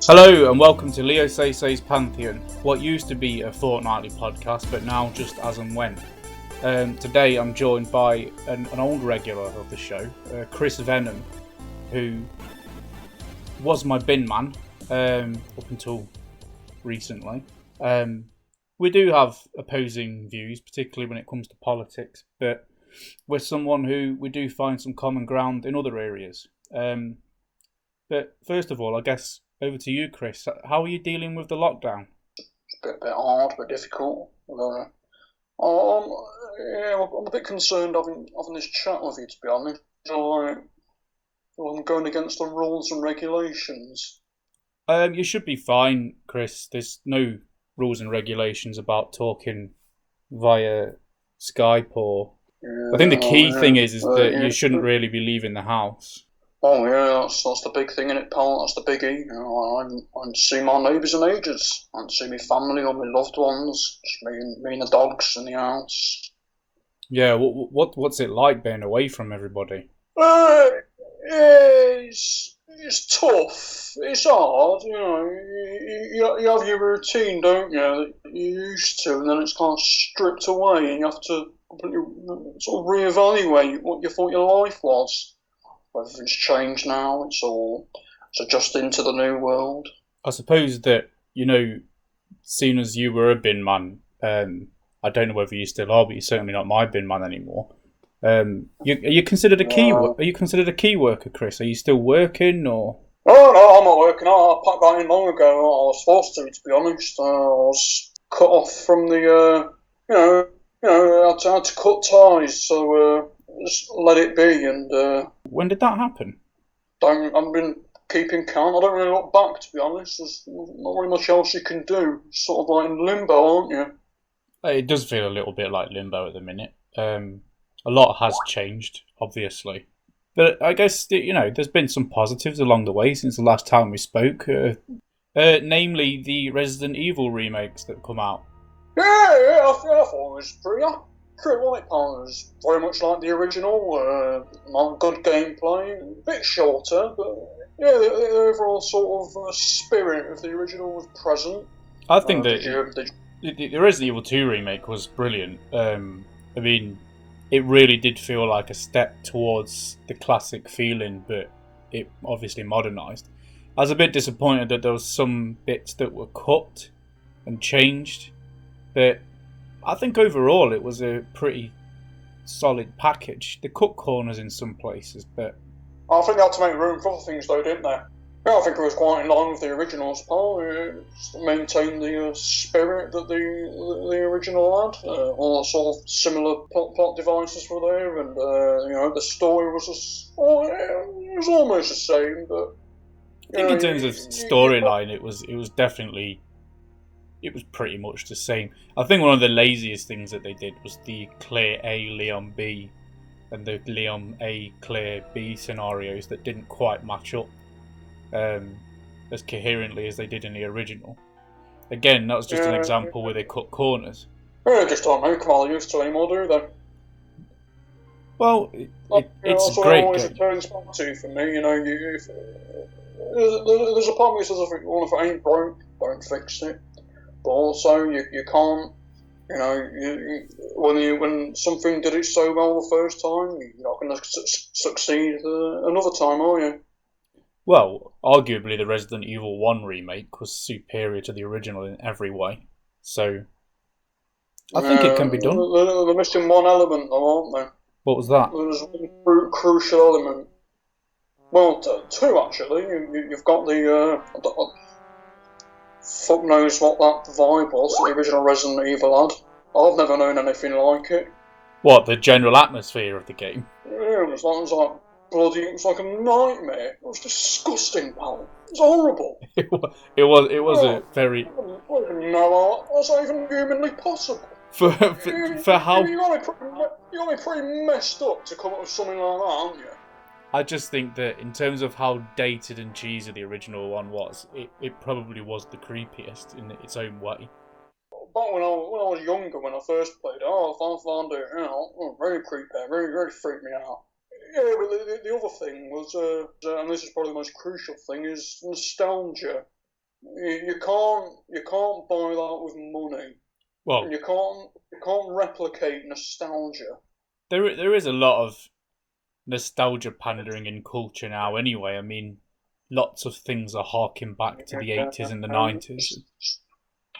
Hello and welcome to Leo Say's Pantheon, what used to be a fortnightly podcast but now just as and when. Today I'm joined by an old regular of the show, Chris Venom, who was my bin man up until recently. We do have opposing views, particularly when it comes to politics, but we're someone who we do find some common ground in other areas. But first of all, I guess over to you, Chris. How are you dealing with the lockdown? It's a bit hard, but difficult. I'm a bit concerned having this chat with you, to be honest. I'm going against the rules and regulations. You should be fine, Chris. There's no rules and regulations about talking via Skype or... I think the key thing is that you shouldn't really be leaving the house. Oh yeah, that's the big thing in it, pal. That's the biggie. I haven't seen my neighbours in ages. I haven't seen my family or my loved ones. Just me and the dogs in the house. Yeah, what's it like being away from everybody? It's tough. It's hard, you know. You have your routine, don't you? That you're used to, and then it's kind of stripped away, and you have to completely sort of reevaluate what you thought your life was. Everything's changed now. It's adjusting to the new world. I suppose that, seeing as you were a bin man, I don't know whether you still are, but you're certainly not my bin man anymore. Are you considered a key worker, Chris? Are you still working or? Oh no, I'm not working. I packed that in long ago. I was forced to be honest. I was cut off from the, I had to cut ties, so just let it be. And when did that happen? I've been keeping count. I don't really look back, to be honest. There's not really much else you can do. Sort of like in limbo, aren't you? It does feel a little bit like limbo at the minute. A lot has changed, obviously. But I guess, there's been some positives along the way since the last time we spoke. Namely, the Resident Evil remakes that come out. Yeah, I thought it was pretty accurate, wasn't it? It was very much like the original. Good gameplay, a bit shorter, but yeah, the overall sort of spirit of the original was present. I think that the Resident Evil 2 remake was brilliant. It really did feel like a step towards the classic feeling, but it obviously modernised. I was a bit disappointed that there was some bits that were cut and changed, but I think overall it was a pretty solid package. They cut corners in some places, but... I think they had to make room for other things though, didn't they? Yeah, I think it was quite in line with the originals, Paul. Maintained the spirit that the original had. All sort of similar plot devices were there, and the story was it was almost the same. But I think in terms of storyline, it was definitely pretty much the same. I think one of the laziest things that they did was the Claire A, Leon B, and the Leon A, Claire B scenarios that didn't quite match up as coherently as they did in the original. Again, that was just an example where they cut corners. They just don't make them all used to anymore, do they? Well, it's a great game. It turns back to for me, there's a part of me that says if it ain't broke, don't fix it. But also, you can't, when something did it so well the first time, you're not going to succeed another time, are you? Well, arguably the Resident Evil 1 remake was superior to the original in every way, so I think it can be done. They're missing one element though, aren't they? What was that? There's one crucial element. Well, two actually. You've got the fuck knows what that vibe was that the original Resident Evil had. I've never known anything like it. What, the general atmosphere of the game? Yeah, it was like bloody, it was like a nightmare. It was disgusting, pal. It was horrible. It was a very... No, that's not even humanly possible. For how... You got me pretty messed up to come up with something like that, aren't you? I just think that in terms of how dated and cheesy the original one was, it probably was the creepiest in its own way. But when I was younger, when I first played it, I found it, very creepy, very, very freaked me out. Yeah, but the other thing was, and this is probably the most crucial thing, is nostalgia. you can't buy that with money, and Well, you can't replicate nostalgia. there is a lot of nostalgia pandering in culture now. Anyway, I mean, lots of things are harking back to the 80s and the 90s.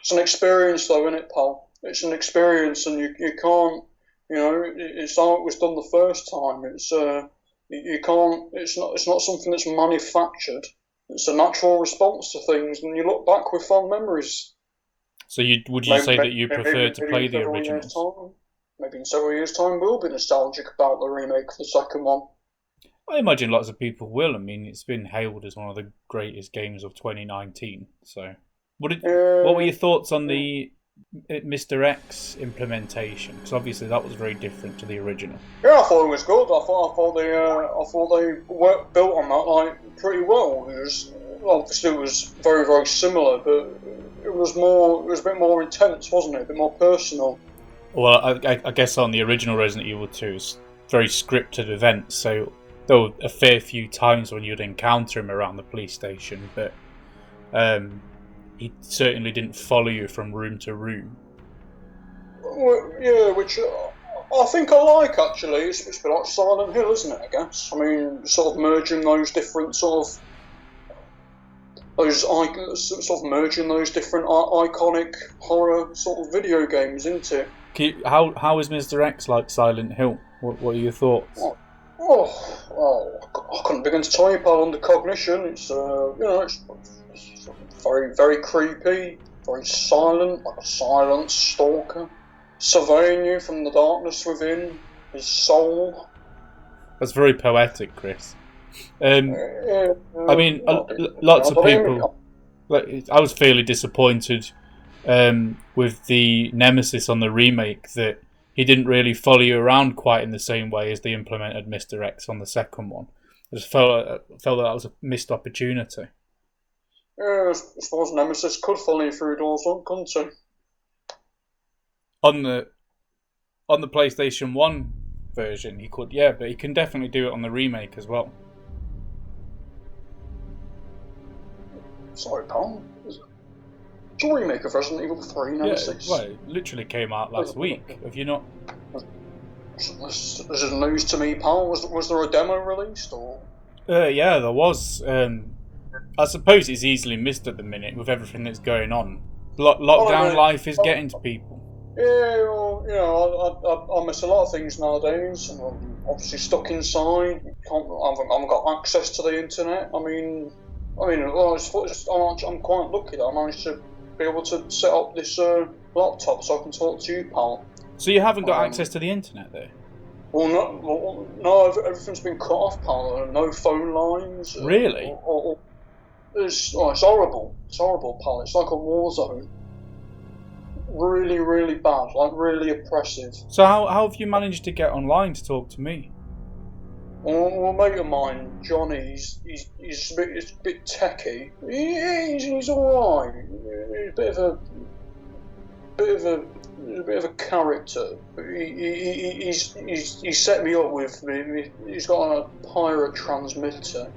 It's an experience, though, isn't it, pal? It's an experience, and you can't, it's how it was done the first time. You can't. It's not something that's manufactured. It's a natural response to things, and you look back with fond memories. So would you Maybe, say that you prefer to maybe play in the several years' originals? time, maybe in several years' time, we'll be nostalgic about the remake of the second one. I imagine lots of people will. I mean, it's been hailed as one of the greatest games of 2019. So, what were Yeah, your thoughts on the Mr. X implementation? Because obviously that was very different to the original. yeah, I thought it was good. I thought they built on that like pretty well. Obviously it was very very similar, but it was a bit more intense, wasn't it? A bit more personal. Well, I guess on the original Resident Evil 2, it's very scripted events, so there were a fair few times when you'd encounter him around the police station, but he certainly didn't follow you from room to room. Well, yeah, which I think I like actually. It's a bit like Silent Hill, isn't it? I guess. I mean, sort of merging those different merging those different iconic horror sort of video games into it. How is Mr. X like Silent Hill? What are your thoughts? I couldn't begin to tell you, pal. Under cognition, it's very, very creepy, very silent, like a silent stalker, surveying you from the darkness within his soul. That's very poetic, Chris. Yeah, I mean, lots of people. I was fairly disappointed with the Nemesis on the remake that he didn't really follow you around quite in the same way as they implemented Mr. X on the second one. I just felt that was a missed opportunity. Yeah, I suppose Nemesis could follow you through doors, couldn't he? On the PlayStation 1 version, he could, yeah, but he can definitely do it on the remake as well. Sorry, pal. It's a remake of Resident Evil 3 Nemesis. Yeah, well, it literally came out last week. Have you not? This is news to me, pal. Was there a demo released, or? Yeah, there was. I suppose it's easily missed at the minute with everything that's going on. Lockdown life is getting to people. Yeah, well, I miss a lot of things nowadays. I'm obviously stuck inside. I haven't got access to the internet. I'm quite lucky that I managed to be able to set up this laptop so I can talk to you, pal. So you haven't got access to the internet there? Well, no, everything's been cut off, pal. No phone lines. Really? It's horrible. It's horrible, pal. It's like a war zone. Really, really bad. Like, really oppressive. So how have you managed to get online to talk to me? Well, a mate of mine, Johnny, he's a bit techie. He's all right. He's a bit of a character. He set me up with. He's got a pirate transmitter,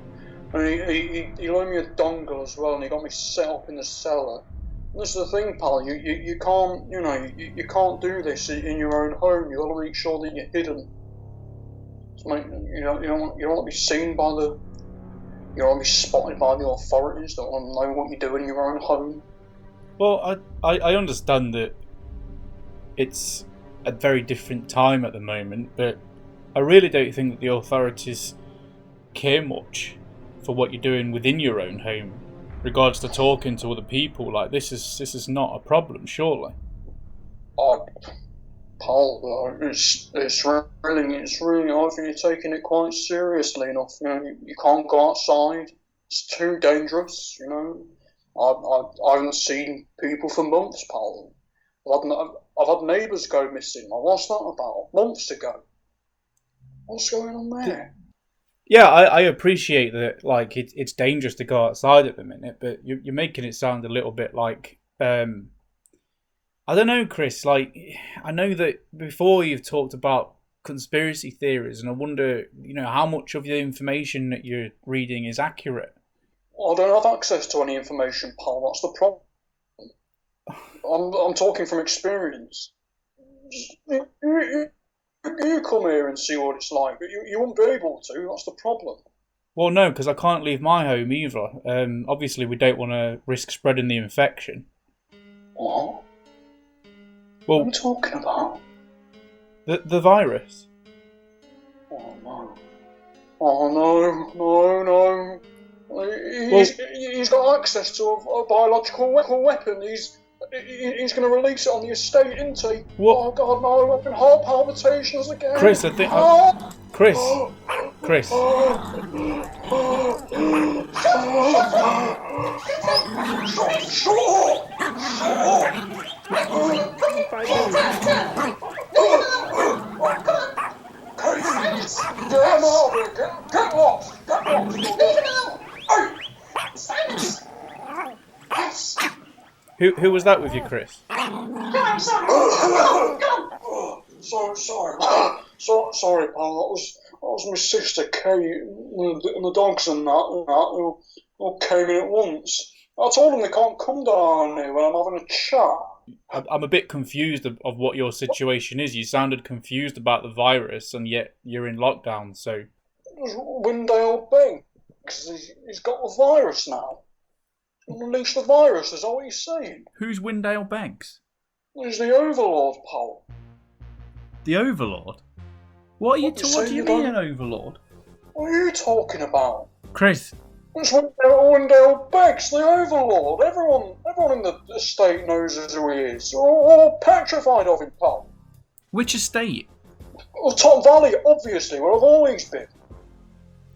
and he loaned me a dongle as well, and he got me set up in the cellar. And this is the thing, pal. You can't you can't do this in your own home. You got to make sure that you're hidden. You don't want to be seen by you don't want to be spotted by the authorities. Don't want to know what you do in your own home. Well, I understand that it's a very different time at the moment, but I really don't think that the authorities care much for what you're doing within your own home, regards to talking to other people. Like this is not a problem, surely. Paul, it's really. I think you're taking it quite seriously enough. You can't go outside. It's too dangerous. I haven't seen people for months, pal. I've had neighbours go missing. What's that about? Months ago. What's going on there? Yeah, I appreciate that. Like it's dangerous to go outside at the minute, but you're making it sound a little bit like I don't know, Chris. Like I know that before you've talked about conspiracy theories, and I wonder, how much of the information that you're reading is accurate. I don't have access to any information, pal. That's the problem. I'm talking from experience. You come here and see what it's like, but you won't be able to. That's the problem. Well, no, because I can't leave my home either. Obviously, we don't want to risk spreading the infection. What? Well, What are you talking about? the virus. Oh no! Oh no! He's got access to a biological weapon. He's going to release it on the estate, isn't he? What? Oh God, no! I'm having heart palpitations again. Chris, I think. Chris. Get lost! Get lost! Who was that with you, Chris? Sorry, pal. That was my sister Kate and the dogs and that who came in at once. I told them they can't come down here when I'm having a chat. I'm a bit confused of what your situation is. You sounded confused about the virus, and yet you're in lockdown, so... Windale Banks, he's got the virus now. Unleash the virus, is that what he's saying? Who's Windale Banks? He's the Overlord, pal. The Overlord? What do you mean, an Overlord? What are you talking about? Chris. It's Windale Banks, the Overlord. Everyone in the estate knows who he is. We're all petrified of him, pal. Which estate? Well, Top Valley, obviously, where I've always been.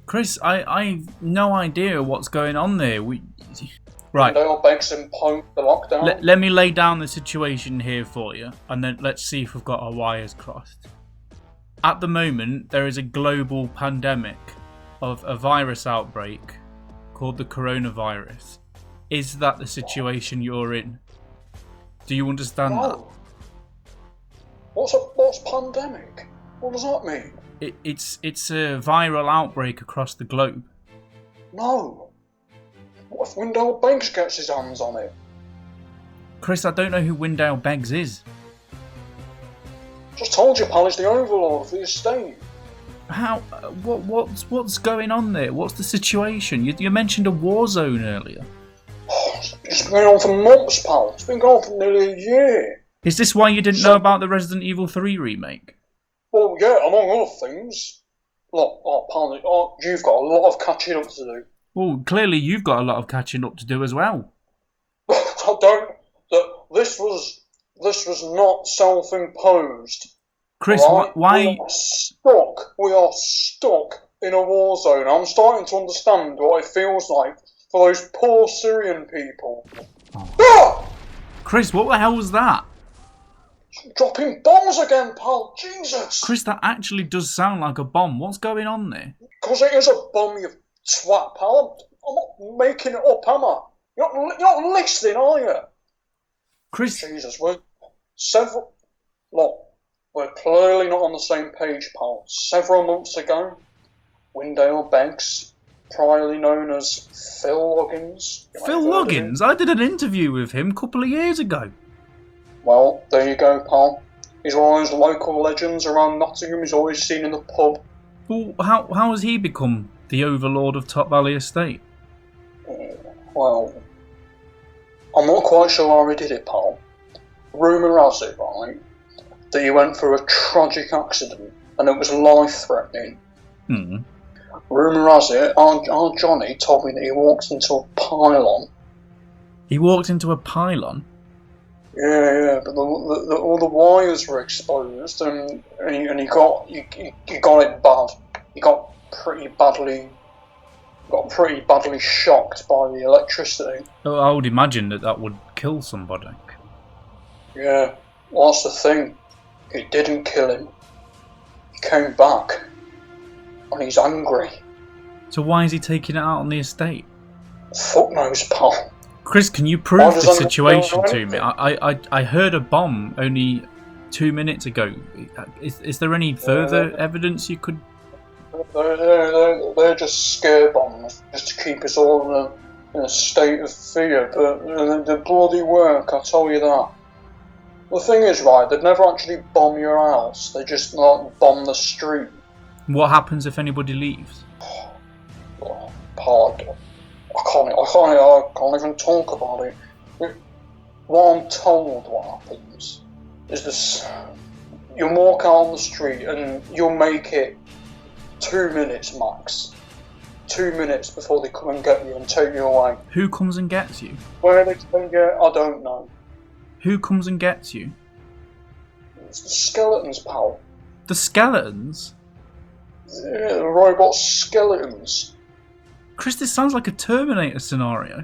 Chris, I've no idea what's going on there. Right. Windale Banks imposed the lockdown. Let me lay down the situation here for you, and then let's see if we've got our wires crossed. At the moment, there is a global pandemic of a virus outbreak called the coronavirus. Is that the situation you're in? Do you understand that? What's pandemic? What does that mean? It's a viral outbreak across the globe. No. What if Windale Banks gets his hands on it? Chris, I don't know who Windale Banks is. Just told you, pal, he's the Overlord of the estate. How? What's going on there? What's the situation? You mentioned a war zone earlier. It's been going on for months, pal. It's been going on for nearly a year. Is this why you didn't know about the Resident Evil 3 remake? Well, yeah, among other things. Look, pal, you've got a lot of catching up to do. Well, clearly you've got a lot of catching up to do as well. This was not self-imposed. Chris, right? why? We are stuck in a war zone. I'm starting to understand what it feels like for those poor Syrian people. Oh. Chris, what the hell was that? Dropping bombs again, pal. Jesus. Chris, that actually does sound like a bomb. What's going on there? Because it is a bomb, you twat, pal. I'm not making it up, am I? You're not listening, are you? Chris. Jesus, we're clearly not on the same page, pal. Several months ago, Windale Banks, priorly known as Phil Loggins. Phil Loggins? I did an interview with him a couple of years ago. Well, there you go, pal. He's one of those local legends around Nottingham. He's always seen in the pub. Well, how has he become the Overlord of Top Valley Estate? Well, I'm not quite sure how he did it, pal. Rumour has it, right, that he went through a tragic accident and it was life-threatening. Rumour has it, our Johnny told me that he walked into a pylon. He walked into a pylon? Yeah, but all the wires were exposed, and he got it bad. He got pretty badly shocked by the electricity. Oh, I would imagine that would kill somebody. Yeah, well, that's the thing. It didn't kill him. He came back, and he's angry. So why is he taking it out on the estate? Fuck knows, pal. Chris, can you prove the situation to me? I heard a bomb only 2 minutes ago. Is there any further evidence you could... They're just scare bombs, just to keep us all in a state of fear, but the bloody work, I tell you that. The thing is, right, they'd never actually bomb your house, they just bomb the street. What happens if anybody leaves? Oh, pardon. I can't even talk about it. What I'm told what happens is this: you'll walk out on the street and you'll make it 2 minutes max. 2 minutes before they come and get you and take you away. Who comes and gets you? Where they take you, I don't know. Who comes and gets you? It's the skeletons, pal. The skeletons? Yeah, the robot skeletons. Chris, this sounds like a Terminator scenario.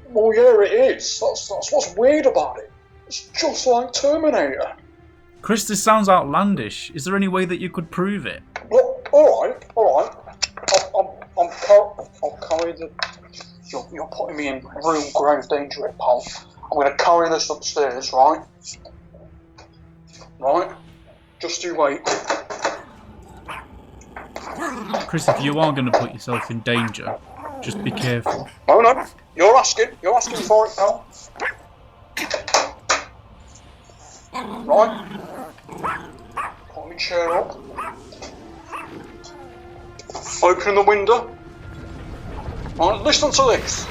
Well, yeah, it is. That's what's weird about it. It's just like Terminator. Chris, this sounds outlandish. Is there any way that you could prove it? Look, alright. I'll carry the... You're putting me in real grave danger here, pal. I'm going to carry this upstairs, right? Right? Just you wait. Chris, if you are going to put yourself in danger, just be careful. No. You're asking for it, pal. Right? Put my chair up. Open the window. Right, listen to this.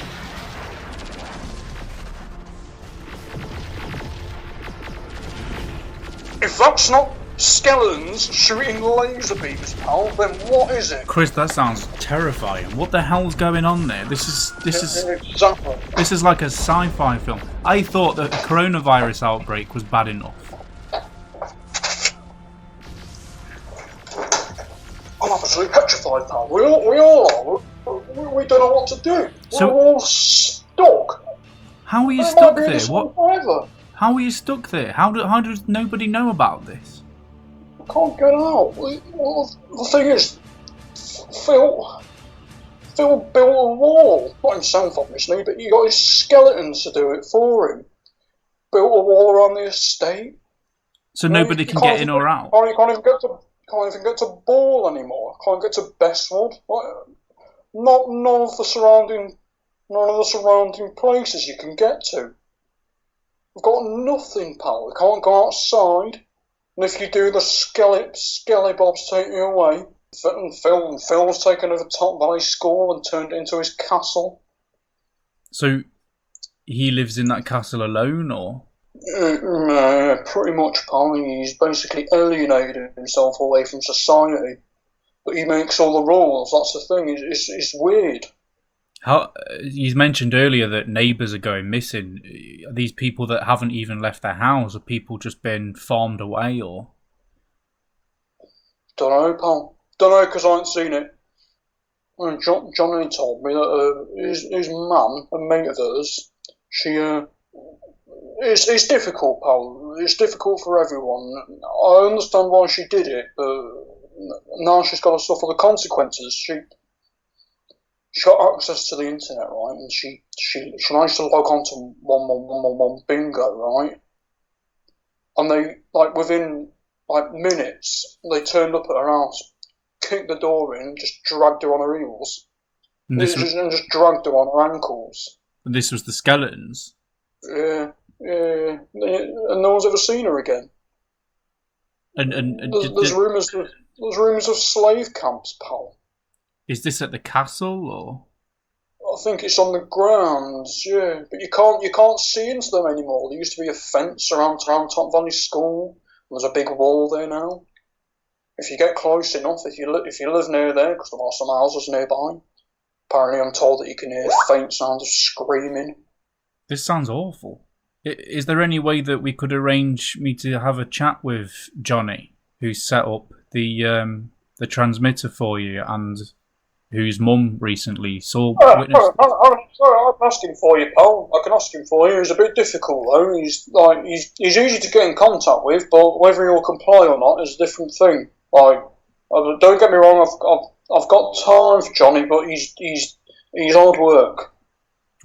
If that's not skeletons shooting laser beams, pal, then what is it? Chris, that sounds terrifying. What the hell's going on there? This is Exactly. This is like a sci-fi film. I thought that a coronavirus outbreak was bad enough. I'm absolutely petrified, pal. We all are. We don't know what to do. So, we're all stuck. How are you stuck there? Forever. How are you stuck there? How does nobody know about this? I can't get out. Well, the thing is, Phil built a wall. Not himself, obviously, but he got his skeletons to do it for him. Built a wall around the estate. So nobody can get in or out? You can't even get to Ball anymore. Can't get to Bestwood. None of the surrounding places you can get to. We've got nothing, pal. We can't go outside. And if you do, the Skellybobs take you away. Phil's taken over Top Valley School and turned it into his castle. So he lives in that castle alone, or? Pretty much, pal. He's basically alienated himself away from society. But he makes all the rules. That's the thing. It's weird. How you mentioned earlier that neighbours are going missing. Are these people that haven't even left their house? Are people just been farmed away, or? Don't know, pal. Don't know because I ain't seen it. Johnny told me that his mum, a mate of hers, it's difficult, pal. It's difficult for everyone. I understand why she did it, but now she's got to suffer the consequences. She got access to the internet, right, and she managed to log on to 1111 bingo, right, and they, within, minutes, they turned up at her house, kicked the door in, just dragged her on her heels, and just dragged her on her ankles. And this was the skeletons? Yeah, and no one's ever seen her again. And there's rumours of slave camps, pal. Is this at the castle, or? I think it's on the grounds, yeah. But you can't see into them anymore. There used to be a fence around Top Valley School. There's a big wall there now. If you get close enough, if you live near there, because there are some houses nearby, apparently I'm told that you can hear faint sounds of screaming. This sounds awful. Is there any way that we could arrange me to have a chat with Johnny, who set up the transmitter for you, and whose mum recently witnessed? I'm asking for you, pal. I can ask him for you. It's a bit difficult though. He's easy to get in contact with, but whether he'll comply or not is a different thing. Don't get me wrong. I've got time for Johnny, but he's hard work.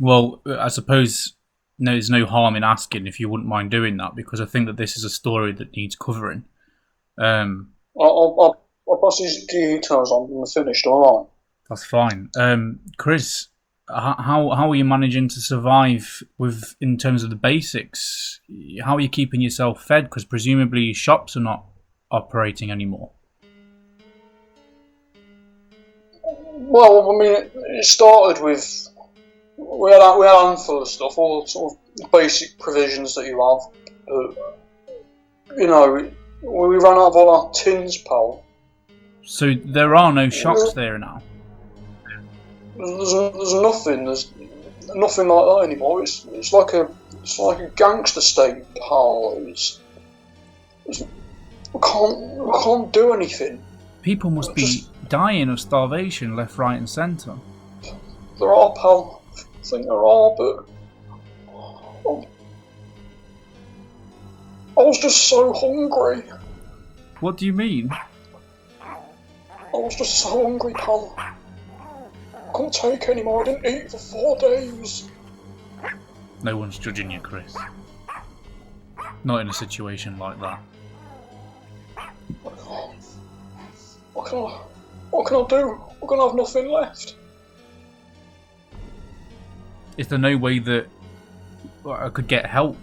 Well, I suppose there's no harm in asking if you wouldn't mind doing that, because I think that this is a story that needs covering. I'll pass his details on when we're finished. All right. That's fine. Chris, how are you managing to survive in terms of the basics? How are you keeping yourself fed? Because presumably shops are not operating anymore. Well, I mean, it started with we had a handful of stuff, all sort of basic provisions that you have. You know, we ran out of all our tins, pal. So there are no shops there now. There's nothing. There's nothing like that anymore. It's like a gangster state, pal. We can't do anything. People must be dying of starvation left, right, and centre. There are, pal. I think there are, but I was just so hungry. What do you mean? I was just so hungry, pal. I couldn't take any more. I didn't eat for 4 days. No one's judging you, Chris. Not in a situation like that. What can I do? We're gonna have nothing left. Is there no way that I could get help?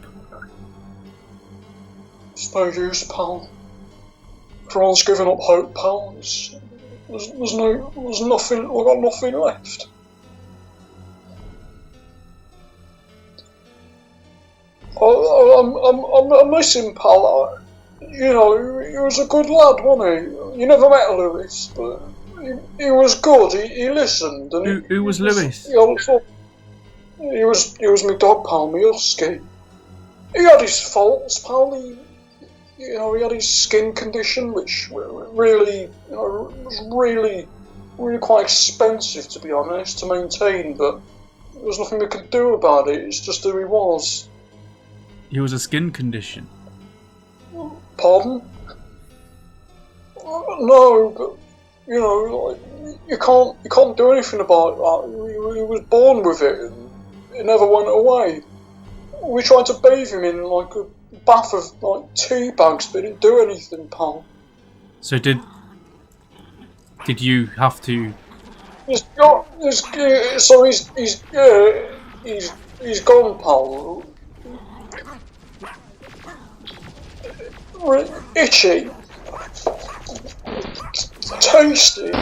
It's no use, pal. Everyone's given up hope, pal. There's nothing. We've got nothing left. I'm missing, pal. You know, he was a good lad, wasn't he? You never met Lewis, but he was good. He listened. And who was Lewis? He was my dog, pal, my husky. He had his faults, pal. He had his skin condition, which really, was really quite expensive, to be honest, to maintain. But there was nothing we could do about it. It's just who he was. He was a skin condition. Pardon? No, but you can't do anything about that. He was born with it, and it never went away. We tried to bathe him in like a bath of like tea bags, but it didn't do anything, pal. So did you have to? He's gone, pal. Itchy, tasty.